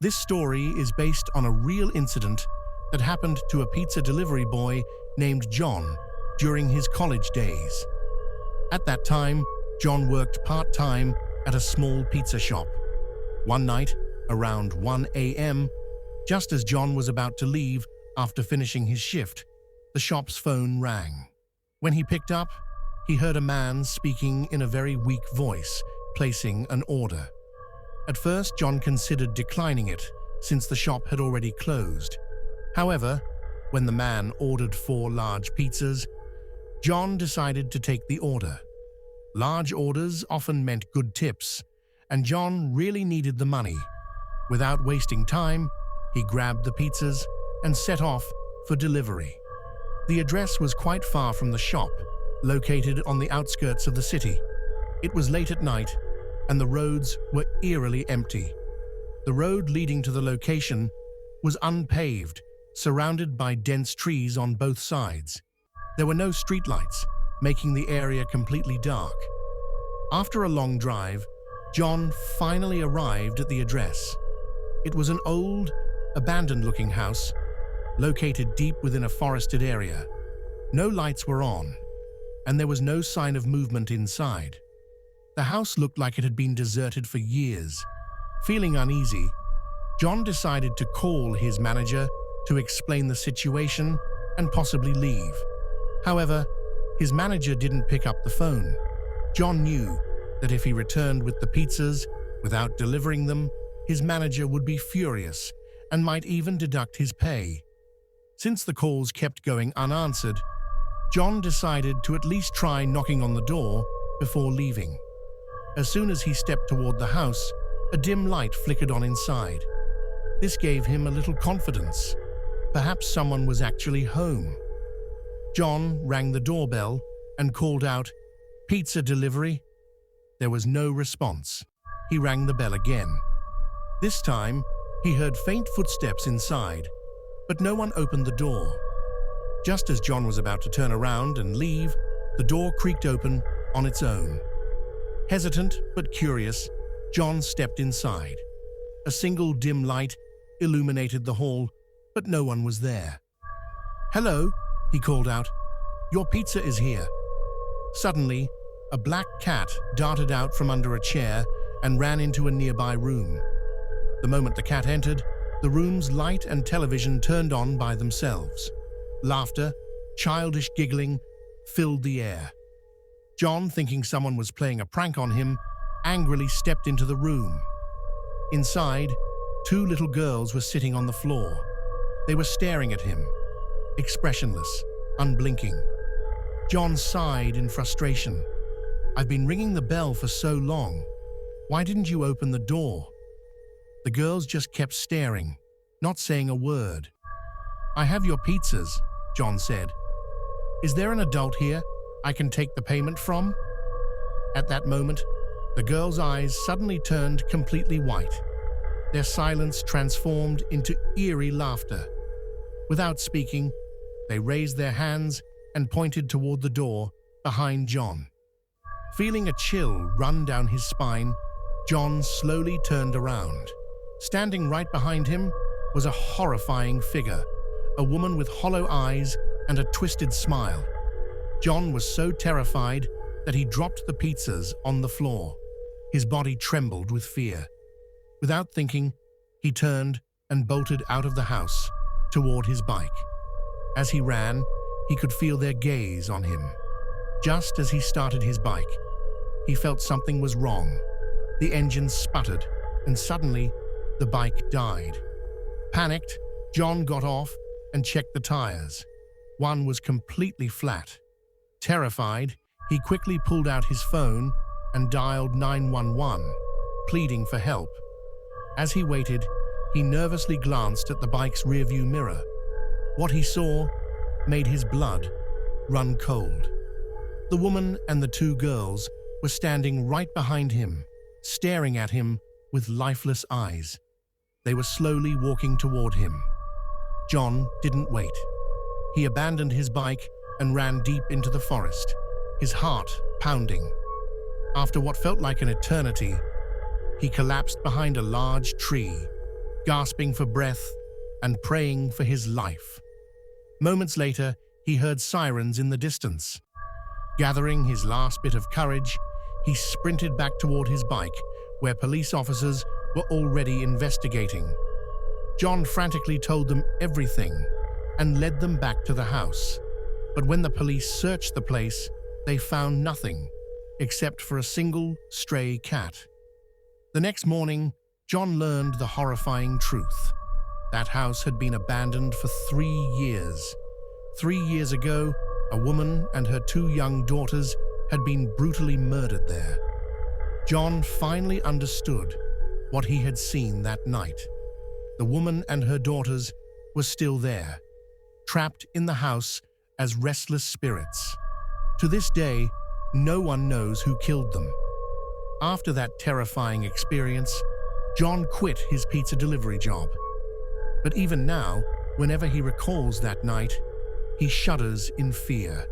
This story is based on a real incident that happened to a pizza delivery boy named John during his college days. At that time, John worked part-time at a small pizza shop. One night, around 1 a.m., just as John was about to leave after finishing his shift, the shop's phone rang. When he picked up, he heard a man speaking in a very weak voice, placing an order. At first, John considered declining it, since the shop had already closed. However, when the man ordered 4 large pizzas, John decided to take the order. Large orders often meant good tips, and John really needed the money. Without wasting time, he grabbed the pizzas and set off for delivery. The address was quite far from the shop, located on the outskirts of the city. It was late at night, and the roads were eerily empty. The road leading to the location was unpaved, surrounded by dense trees on both sides. There were no streetlights, making the area completely dark. After a long drive, John finally arrived at the address. It was an old, abandoned-looking house, located deep within a forested area. No lights were on, and there was no sign of movement inside. The house looked like it had been deserted for years. Feeling uneasy, John decided to call his manager to explain the situation and possibly leave. However, his manager didn't pick up the phone. John knew that if he returned with the pizzas without delivering them, his manager would be furious and might even deduct his pay. Since the calls kept going unanswered, John decided to at least try knocking on the door before leaving. As soon as he stepped toward the house, a dim light flickered on inside. This gave him a little confidence. Perhaps someone was actually home. John rang the doorbell and called out, "Pizza delivery?" There was no response. He rang the bell again. This time, he heard faint footsteps inside, but no one opened the door. Just as John was about to turn around and leave, the door creaked open on its own. Hesitant but curious, John stepped inside. A single dim light illuminated the hall, but no one was there. "Hello," he called out. "Your pizza is here." Suddenly, a black cat darted out from under a chair and ran into a nearby room. The moment the cat entered, the room's light and television turned on by themselves. Laughter, childish giggling, filled the air. John, thinking someone was playing a prank on him, angrily stepped into the room. Inside, 2 little girls were sitting on the floor. They were staring at him, expressionless, unblinking. John sighed in frustration. "I've been ringing the bell for so long. Why didn't you open the door?" The girls just kept staring, not saying a word. "I have your pizzas," John said. "Is there an adult here I can take the payment from?" At that moment, the girls' eyes suddenly turned completely white. Their silence transformed into eerie laughter. Without speaking, they raised their hands and pointed toward the door behind John. Feeling a chill run down his spine, John slowly turned around. Standing right behind him was a horrifying figure, a woman with hollow eyes and a twisted smile. John was so terrified that he dropped the pizzas on the floor. His body trembled with fear. Without thinking, he turned and bolted out of the house toward his bike. As he ran, he could feel their gaze on him. Just as he started his bike, he felt something was wrong. The engine sputtered, and suddenly, the bike died. Panicked, John got off and checked the tires. One was completely flat. Terrified, he quickly pulled out his phone and dialed 911, pleading for help. As he waited, he nervously glanced at the bike's rearview mirror. What he saw made his blood run cold. The woman and the 2 girls were standing right behind him, staring at him with lifeless eyes. They were slowly walking toward him. John didn't wait. He abandoned his bike and ran deep into the forest, his heart pounding. After what felt like an eternity, he collapsed behind a large tree. gasping for breath and praying for his life. Moments later, he heard sirens in the distance. Gathering his last bit of courage, he sprinted back toward his bike, where police officers were already investigating. John frantically told them everything and led them back to the house. But when the police searched the place, they found nothing except for a single stray cat. The next morning, John learned the horrifying truth. That house had been abandoned for 3 years. 3 years ago, a woman and her 2 young daughters had been brutally murdered there. John finally understood what he had seen that night. The woman and her daughters were still there, trapped in the house as restless spirits. To this day, no one knows who killed them. After that terrifying experience, John quit his pizza delivery job. But even now, whenever he recalls that night, he shudders in fear.